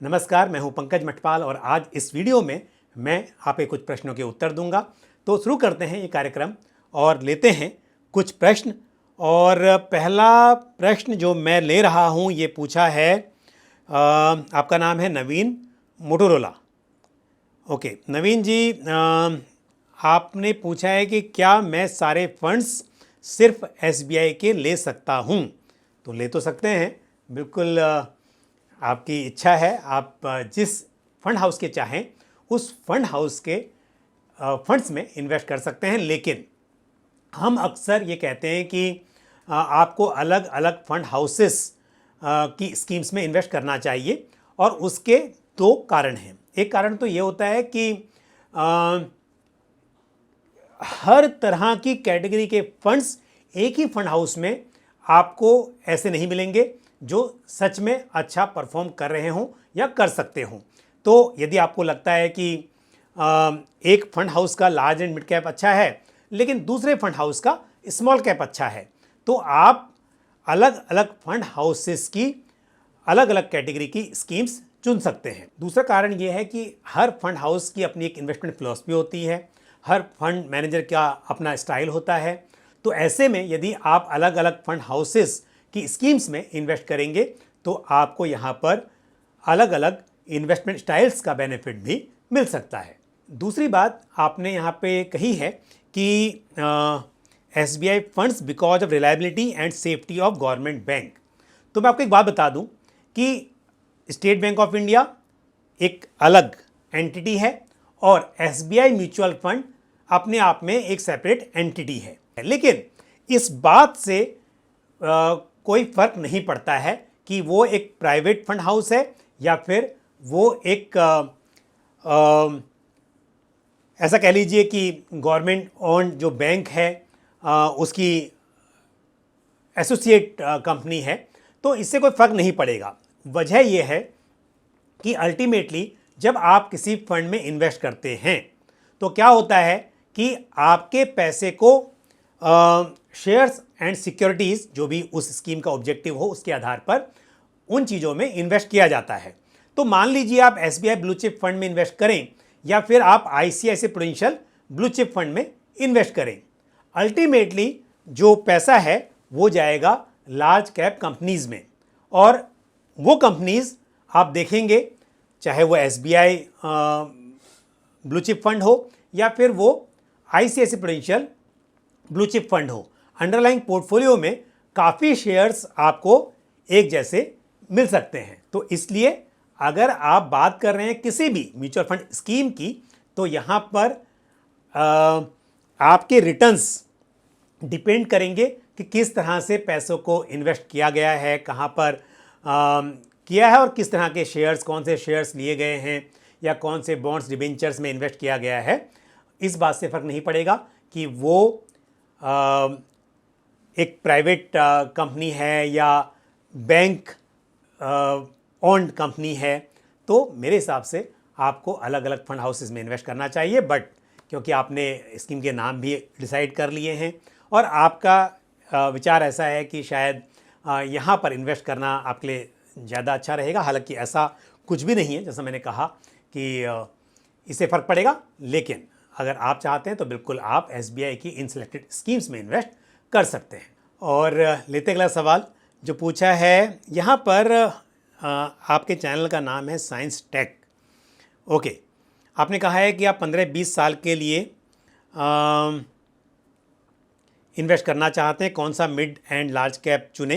नमस्कार, मैं हूं पंकज मठपाल और आज इस वीडियो में मैं आपके कुछ प्रश्नों के उत्तर दूंगा। तो शुरू करते हैं ये कार्यक्रम और लेते हैं कुछ प्रश्न। और पहला प्रश्न जो मैं ले रहा हूं ये पूछा है, आपका नाम है नवीन मोटोरोला। ओके नवीन जी, आपने पूछा है कि क्या मैं सारे फंड्स सिर्फ एसबीआई के ले सकता हूं? तो ले तो सकते हैं, बिल्कुल आपकी इच्छा है। आप जिस फंड हाउस के चाहें उस फंड हाउस के फंड्स में इन्वेस्ट कर सकते हैं, लेकिन हम अक्सर ये कहते हैं कि आपको अलग अलग फंड हाउसेस की स्कीम्स में इन्वेस्ट करना चाहिए। और उसके दो कारण हैं। एक कारण तो ये होता है कि हर तरह की कैटेगरी के फंड्स एक ही फंड हाउस में आपको ऐसे नहीं मिलेंगे जो सच में अच्छा परफॉर्म कर रहे हों या कर सकते हों। तो यदि आपको लगता है कि एक फंड हाउस का लार्ज एंड मिड कैप अच्छा है लेकिन दूसरे फंड हाउस का स्मॉल कैप अच्छा है, तो आप अलग अलग फंड हाउसेस की अलग अलग कैटेगरी की स्कीम्स चुन सकते हैं। दूसरा कारण यह है कि हर फंड हाउस की अपनी एक इन्वेस्टमेंट फिलॉसफी होती है, हर फंड मैनेजर का अपना स्टाइल होता है। तो ऐसे में यदि आप अलग अलग फंड हाउसेस की स्कीम्स में इन्वेस्ट करेंगे तो आपको यहाँ पर अलग अलग इन्वेस्टमेंट स्टाइल्स का बेनिफिट भी मिल सकता है। दूसरी बात आपने यहाँ पे कही है कि SBI funds because of reliability and safety of government bank. तो मैं आपको एक बात बता दूं कि स्टेट बैंक ऑफ इंडिया एक अलग एंटिटी है और एसबीआई म्यूचुअल फंड अपने आप में एक सेपरेट एंटिटी है। लेकिन इस बात से कोई फर्क नहीं पड़ता है कि वो एक प्राइवेट फंड हाउस है या फिर वो एक ऐसा कह लीजिए कि गवर्नमेंट ओन्ड जो बैंक है उसकी एसोसिएट कंपनी है। तो इससे कोई फर्क नहीं पड़ेगा। वजह यह है कि अल्टीमेटली जब आप किसी फंड में इन्वेस्ट करते हैं तो क्या होता है कि आपके पैसे को शेयर्स एंड सिक्योरिटीज़ जो भी उस स्कीम का ऑब्जेक्टिव हो उसके आधार पर उन चीज़ों में इन्वेस्ट किया जाता है। तो मान लीजिए आप एसबीआई ब्लू चिप फंड में इन्वेस्ट करें या फिर आप ICICI prudential blue chip fund में इन्वेस्ट करें, अल्टीमेटली जो पैसा है वो जाएगा लार्ज कैप कंपनीज में। और वो कंपनीज आप देखेंगे चाहे वो एसबीआई ब्लू चिप फंड हो या फिर वो ICICI prudential blue chip fund हो, अंडरलाइंग पोर्टफोलियो में काफ़ी शेयर्स आपको एक जैसे मिल सकते हैं। तो इसलिए अगर आप बात कर रहे हैं किसी भी म्यूचुअल फंड स्कीम की तो यहाँ पर आपके रिटर्न्स डिपेंड करेंगे कि किस तरह से पैसों को इन्वेस्ट किया गया है, कहाँ पर किया है और किस तरह के शेयर्स, कौन से शेयर्स लिए गए हैं या कौन से बॉन्ड्स डिबेंचर्स में इन्वेस्ट किया गया है। इस बात से फ़र्क नहीं पड़ेगा कि वो एक प्राइवेट कंपनी है या बैंक ओन्ड कंपनी है। तो मेरे हिसाब से आपको अलग अलग फंड हाउसेस में इन्वेस्ट करना चाहिए। बट क्योंकि आपने स्कीम के नाम भी डिसाइड कर लिए हैं और आपका विचार ऐसा है कि शायद यहाँ पर इन्वेस्ट करना आपके लिए ज़्यादा अच्छा रहेगा, हालांकि ऐसा कुछ भी नहीं है जैसा मैंने कहा कि इससे फ़र्क पड़ेगा। लेकिन अगर आप चाहते हैं तो बिल्कुल आप एसबीआई की इन सेलेक्टेड स्कीम्स में इन्वेस्ट कर सकते हैं। और लेते अगला सवाल जो पूछा है यहाँ पर, आपके चैनल का नाम है साइंस टेक। ओके, आपने कहा है कि आप 15-20 साल के लिए इन्वेस्ट करना चाहते हैं, कौन सा मिड एंड लार्ज कैप चुने।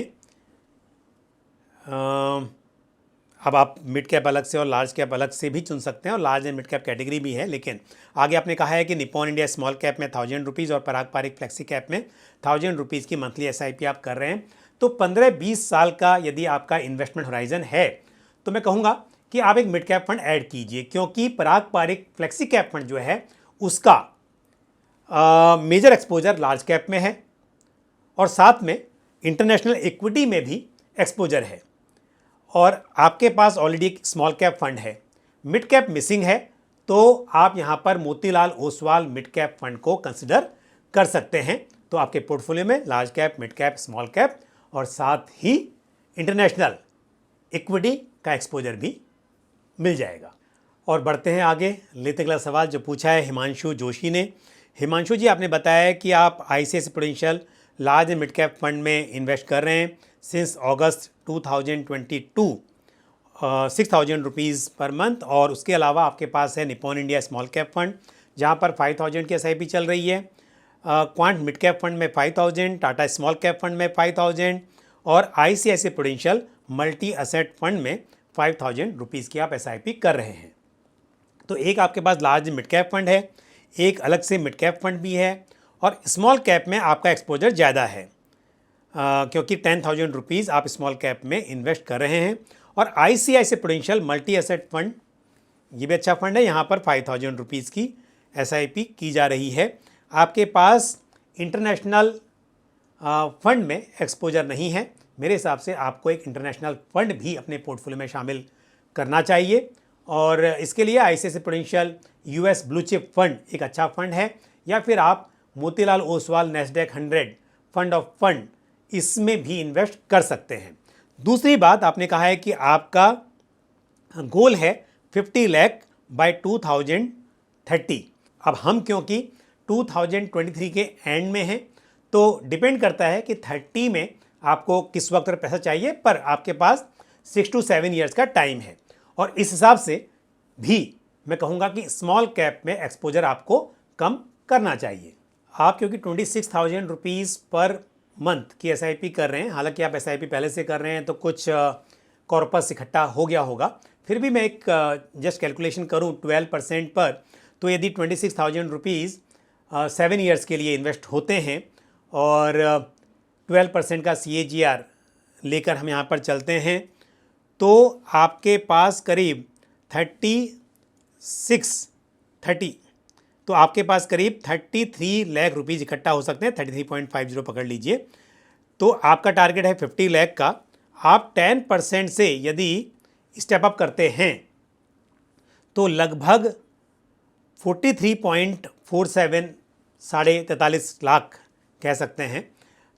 अब आप मिड कैप अलग से और लार्ज कैप अलग से भी चुन सकते हैं और large and mid cap category भी है। लेकिन आगे आपने कहा है कि निप्पॉन इंडिया स्मॉल कैप में 1000 रुपीज़ और पराग पारिक फ्लेक्सी कैप में 1000 रुपीज़ की मंथली एसआईपी आप कर रहे हैं। तो 15-20 साल का यदि आपका इन्वेस्टमेंट होराइजन है तो मैं कहूँगा कि आप एक मिड कैप फंड ऐड कीजिए, क्योंकि पराग पारिक फ्लेक्सी कैप फंड जो है उसका मेजर एक्सपोजर लार्ज कैप में है और साथ में इंटरनेशनल इक्विटी में भी एक्सपोजर है। और आपके पास ऑलरेडी एक स्मॉल कैप फंड है, मिड कैप मिसिंग है, तो आप यहाँ पर Motilal Oswal mid cap fund को कंसिडर कर सकते हैं। तो आपके पोर्टफोलियो में large cap, mid cap, small cap और साथ ही इंटरनेशनल इक्विटी का एक्सपोजर भी मिल जाएगा। और बढ़ते हैं आगे, लेते अगला सवाल जो पूछा है हिमांशु जोशी ने। हिमांशु जी, आपने बताया कि आप ICICI prudential large and mid cap fund में इन्वेस्ट कर रहे हैं सिंस अगस्त 2022, 6,000 रुपीज़ पर मंथ, और उसके अलावा आपके पास है Nippon India small cap fund जहां पर 5,000 की SIP चल रही है, क्वांट मिड कैप फंड में 5,000, टाटा स्मॉल कैप फंड में 5,000 और ICICI prudential multi asset fund में 5,000 रुपीज़ की आप SIP कर रहे हैं। तो एक आपके पास लार्ज मिड कैप फंड है, एक अलग से मिड कैप फंड भी है, और स्मॉल कैप में आपका एक्सपोजर ज़्यादा है क्योंकि 10,000 रुपीज़ आप स्मॉल कैप में इन्वेस्ट कर रहे हैं। और ICICI prudential multi asset fund ये भी अच्छा फंड है, यहाँ पर 5,000 रुपीज़ की SIP की जा रही है। आपके पास इंटरनेशनल फंड में एक्सपोजर नहीं है, मेरे हिसाब से आपको एक इंटरनेशनल फंड भी अपने पोर्टफोलियो में शामिल करना चाहिए, और इसके लिए ICICI Prudential US blue chip fund एक अच्छा फंड है, या फिर आप Motilal Oswal NASDAQ 100 fund of fund इसमें भी इन्वेस्ट कर सकते हैं। दूसरी बात, आपने कहा है कि आपका गोल है 50 लाख बाय 2030। अब हम क्योंकि 2023 के एंड में हैं, तो डिपेंड करता है कि 30 में आपको किस वक्त पैसा चाहिए, पर आपके पास 6 to 7 ईयर्स का टाइम है। और इस हिसाब से भी मैं कहूँगा कि स्मॉल कैप में एक्सपोजर आपको कम करना चाहिए। आप क्योंकि 26,000 रुपीज़ पर मंथ की SIP कर रहे हैं, हालांकि आप SIP पहले से कर रहे हैं तो कुछ कॉर्पस इकट्ठा हो गया होगा, फिर भी मैं एक जस्ट कैलकुलेशन करूं 12% पर, तो यदि 26,000 रुपीज़ 7 ईयर्स के लिए इन्वेस्ट होते हैं और 12% का CAGR लेकर हम यहाँ पर चलते हैं, तो आपके पास करीब 33 लाख रुपीज़ इकट्ठा हो सकते हैं, 33.50 पकड़ लीजिए। तो आपका टारगेट है 50 लाख का। आप 10% से यदि स्टेप अप करते हैं तो लगभग 43.47 43 लाख कह सकते हैं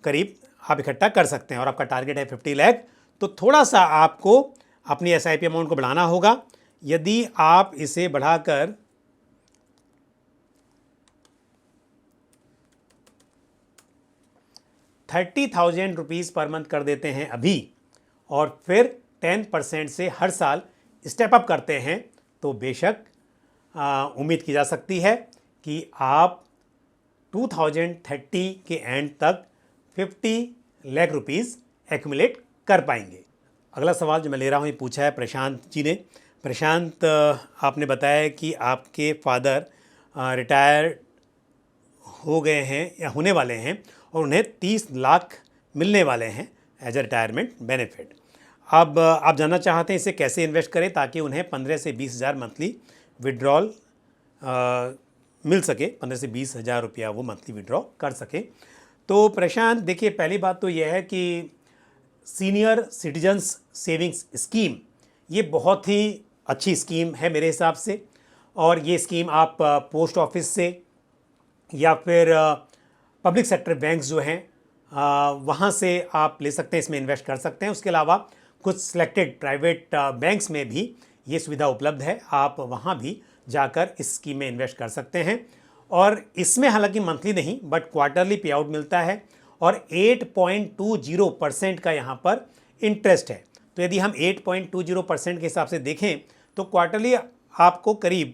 करीब आप इकट्ठा कर सकते हैं, और आपका टारगेट है 50 लाख। तो थोड़ा सा आपको अपनी SIP अमाउंट को बढ़ाना होगा। यदि आप इसे बढ़ाकर 30,000 रुपीज़ पर मंथ कर देते हैं अभी, और फिर 10% से हर साल स्टेप अप करते हैं, तो बेशक उम्मीद की जा सकती है कि आप 2030 के एंड तक 50 लाख रुपीज़ एक्यूमुलेट कर पाएंगे। अगला सवाल जो मैं ले रहा हूँ ये पूछा है प्रशांत जी ने। प्रशांत, आपने बताया कि आपके फादर रिटायर हो गए हैं या होने वाले हैं और उन्हें 30 लाख मिलने वाले हैं एज ए रिटायरमेंट बेनिफिट। अब आप जानना चाहते हैं इसे कैसे इन्वेस्ट करें ताकि उन्हें 15 से 20 हज़ार मंथली विड्रॉल मिल सके, 15 से 20 हज़ार रुपया वो मंथली विड्रॉ कर सके। तो प्रशांत देखिए, पहली बात तो यह है कि सीनियर सिटीजन्स सेविंग्स स्कीम ये बहुत ही अच्छी स्कीम है मेरे हिसाब से, और ये स्कीम आप पोस्ट ऑफिस से या फिर पब्लिक सेक्टर बैंक्स जो हैं वहाँ से आप ले सकते हैं, इसमें इन्वेस्ट कर सकते हैं। उसके अलावा कुछ सिलेक्टेड प्राइवेट बैंक्स में भी ये सुविधा उपलब्ध है, आप वहाँ भी जाकर इस स्कीम में इन्वेस्ट कर सकते हैं। और इसमें हालांकि मंथली नहीं बट क्वार्टरली पे आउट मिलता है, और 8.20% का यहाँ पर इंटरेस्ट है। तो यदि हम 8.20% के हिसाब से देखें तो क्वार्टरली आपको करीब,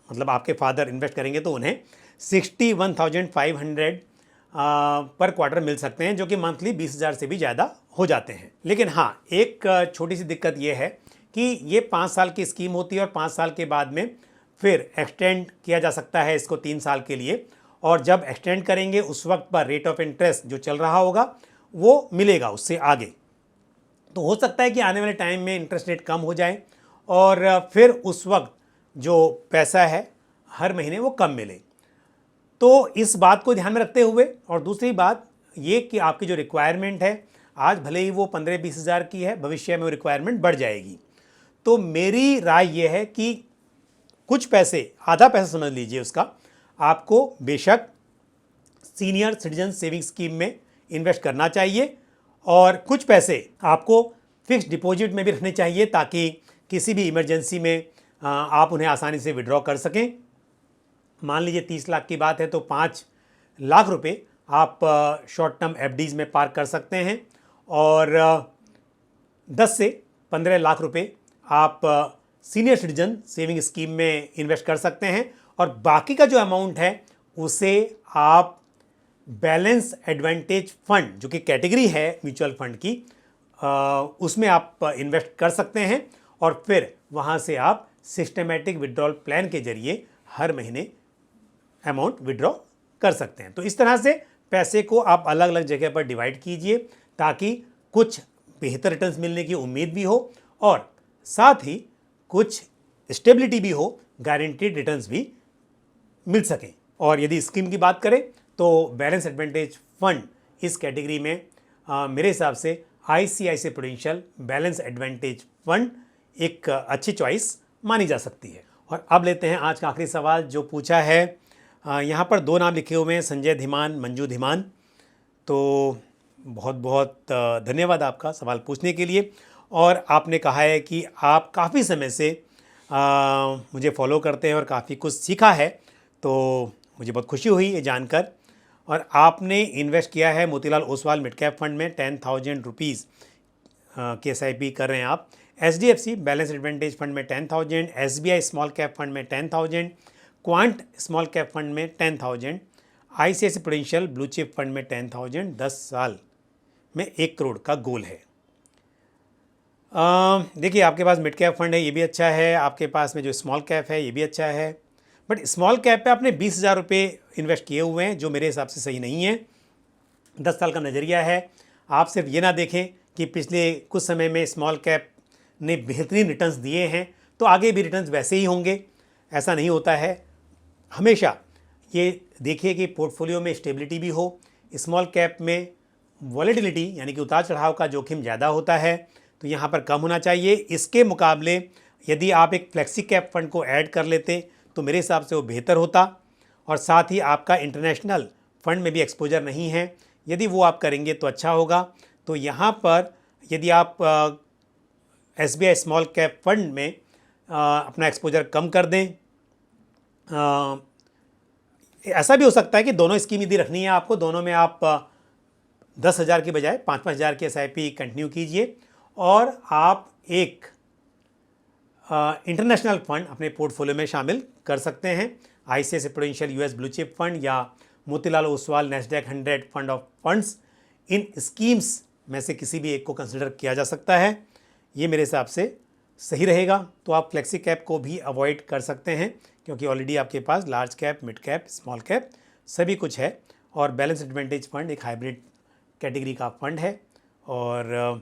मतलब आपके फादर इन्वेस्ट करेंगे तो उन्हें 61,500 पर क्वार्टर मिल सकते हैं, जो कि मंथली 20,000 से भी ज़्यादा हो जाते हैं। लेकिन हाँ, एक छोटी सी दिक्कत ये है कि ये 5 साल की स्कीम होती है और 5 साल के बाद में फिर एक्सटेंड किया जा सकता है इसको 3 साल के लिए, और जब एक्सटेंड करेंगे उस वक्त पर रेट ऑफ इंटरेस्ट जो चल रहा होगा वो मिलेगा उससे आगे। तो हो सकता है कि आने वाले टाइम में इंटरेस्ट रेट कम हो जाए और फिर उस वक्त जो पैसा है हर महीने वो कम मिले। तो इस बात को ध्यान में रखते हुए, और दूसरी बात ये कि आपकी जो रिक्वायरमेंट है आज भले ही वो 15-20 हज़ार की है, भविष्य में वो रिक्वायरमेंट बढ़ जाएगी। तो मेरी राय ये है कि कुछ पैसे, आधा पैसा समझ लीजिए उसका, आपको बेशक सीनियर सिटीजन सेविंग स्कीम में इन्वेस्ट करना चाहिए, और कुछ पैसे आपको फिक्स्ड डिपॉजिट में भी रखने चाहिए ताकि किसी भी इमरजेंसी में आप उन्हें आसानी से विड्रॉ कर सकें। मान लीजिए 30 लाख की बात है तो 5 लाख रुपए आप शॉर्ट टर्म एफडीज में पार्क कर सकते हैं और 10 से 15 लाख रुपए आप सीनियर सिटीजन सेविंग स्कीम में इन्वेस्ट कर सकते हैं और बाकी का जो अमाउंट है उसे आप बैलेंस एडवांटेज फंड, जो कि कैटेगरी है म्यूचुअल फंड की, उसमें आप इन्वेस्ट कर सकते हैं और फिर वहाँ से आप सिस्टमेटिक विड्रॉल प्लान के जरिए हर महीने अमाउंट विड्रॉ कर सकते हैं। तो इस तरह से पैसे को आप अलग अलग जगह पर डिवाइड कीजिए ताकि कुछ बेहतर रिटर्न्स मिलने की उम्मीद भी हो और साथ ही कुछ स्टेबिलिटी भी हो, गारंटीड रिटर्न्स भी मिल सकें। और यदि स्कीम की बात करें तो बैलेंस एडवांटेज फंड इस कैटेगरी में मेरे हिसाब से ICICI prudential balance advantage fund एक अच्छी चॉइस मानी जा सकती है। और अब लेते हैं आज का आखिरी सवाल जो पूछा है। यहाँ पर 2 नाम लिखे हुए हैं, संजय धीमान, मंजू धीमान। तो बहुत बहुत धन्यवाद आपका सवाल पूछने के लिए। और आपने कहा है कि आप काफ़ी समय से मुझे फॉलो करते हैं और काफ़ी कुछ सीखा है, तो मुझे बहुत खुशी हुई ये जानकर। और आपने इन्वेस्ट किया है Motilal Oswal mid cap fund में 10,000 रुपीज़ की SIP कर रहे हैं आप। HDFC बैलेंस एडवांटेज फंड में 10,000, SBI स्मॉल कैप फंड में 10,000, क्वांट स्मॉल कैप फंड में 10,000, ICICI prudential blue chip fund में 10,000। 10 साल में 1 करोड़ का गोल है। देखिए, आपके पास मिड कैप फंड है, ये भी अच्छा है। आपके पास में जो स्मॉल कैप है ये भी अच्छा है, बट स्मॉल कैप पे आपने 20,000 रुपये इन्वेस्ट किए हुए हैं जो मेरे हिसाब से सही नहीं है। 10 साल का नज़रिया है। आप सिर्फ ये ना देखें कि पिछले कुछ समय में स्मॉल कैप ने बेहतरीन रिटर्न्स दिए हैं तो आगे भी रिटर्न्स वैसे ही होंगे, ऐसा नहीं होता है। हमेशा ये देखिए कि पोर्टफोलियो में स्टेबिलिटी भी हो। स्मॉल कैप में वॉलेटिलिटी यानी कि उतार चढ़ाव का जोखिम ज़्यादा होता है, तो यहाँ पर कम होना चाहिए। इसके मुकाबले यदि आप एक फ्लेक्सी कैप फंड को ऐड कर लेते तो मेरे हिसाब से वो बेहतर होता। और साथ ही आपका इंटरनेशनल फंड में भी एक्सपोजर नहीं है, यदि वो आप करेंगे तो अच्छा होगा। तो यहाँ पर यदि आप SBI स्मॉल कैप फंड में अपना एक्सपोजर कम कर दें, ऐसा भी हो सकता है कि दोनों स्कीम यदि रखनी है आपको, दोनों में आप 10,000 की बजाय 5-5 हज़ार की SIP कंटिन्यू कीजिए और आप एक इंटरनेशनल फंड अपने पोर्टफोलियो में शामिल कर सकते हैं। ICICI Prudential US blue chip fund या Motilal Oswal Nasdaq 100 fund of funds, इन स्कीम्स में से किसी भी एक को कंसिडर किया जा सकता है। ये मेरे हिसाब से सही रहेगा। तो आप फ्लेक्सी कैप को भी अवॉइड कर सकते हैं क्योंकि ऑलरेडी आपके पास large cap, mid cap, small cap सभी कुछ है। और बैलेंस एडवांटेज फंड एक हाइब्रिड कैटेगरी का फंड है और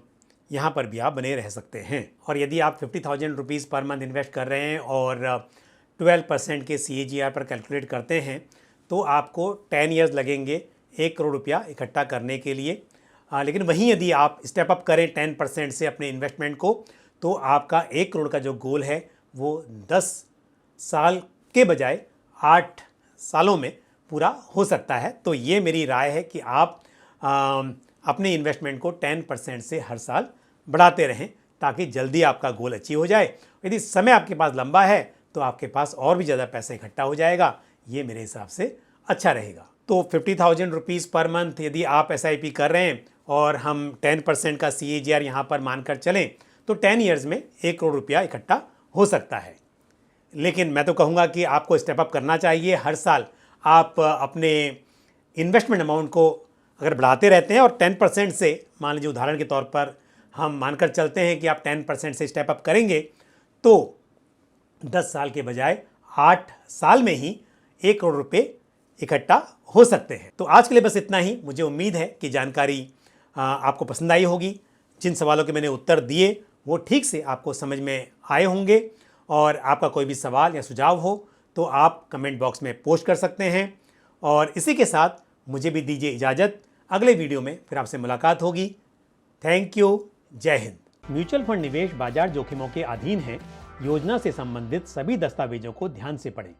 यहाँ पर भी आप बने रह सकते हैं। और यदि आप 50,000 रुपीज़ पर मंथ इन्वेस्ट कर रहे हैं और 12% के CAGR पर कैलकुलेट करते हैं तो आपको 10 ईयर्स लगेंगे 1 करोड़ रुपया इकट्ठा करने के लिए। लेकिन वहीं यदि आप स्टेप अप करें 10% से अपने इन्वेस्टमेंट को तो आपका 1 करोड़ का जो गोल है वो 10 साल के बजाय 8 सालों में पूरा हो सकता है। तो ये मेरी राय है कि आप अपने इन्वेस्टमेंट को 10% से हर साल बढ़ाते रहें ताकि जल्दी आपका गोल अचीव हो जाए। यदि समय आपके पास लंबा है तो आपके पास और भी ज़्यादा पैसा इकट्ठा हो जाएगा। ये मेरे हिसाब से अच्छा रहेगा। तो 50,000 रुपीज़ पर मंथ यदि आप SIP कर रहे हैं और हम 10% का CAGR यहाँ पर मानकर चलें तो 10 ईयर्स में 1 करोड़ रुपया इकट्ठा हो सकता है। लेकिन मैं तो कहूँगा कि आपको स्टेप अप करना चाहिए। हर साल आप अपने इन्वेस्टमेंट अमाउंट को अगर बढ़ाते रहते हैं और 10% से, मान लीजिए उदाहरण के तौर पर हम मानकर चलते हैं कि आप 10% से स्टेप अप करेंगे तो 10 साल के बजाय 8 साल में ही 1 करोड़ रुपये इकट्ठा हो सकते हैं। तो आज के लिए बस इतना ही। मुझे उम्मीद है कि जानकारी आपको पसंद आई होगी। जिन सवालों के मैंने उत्तर दिए वो ठीक से आपको समझ में आए होंगे। और आपका कोई भी सवाल या सुझाव हो तो आप कमेंट बॉक्स में पोस्ट कर सकते हैं। और इसी के साथ मुझे भी दीजिए इजाज़त। अगले वीडियो में फिर आपसे मुलाकात होगी। Thank you. जय हिंद। म्यूचुअल फंड निवेश बाजार जोखिमों के अधीन है। योजना से संबंधित सभी दस्तावेजों को ध्यान से पढ़ें।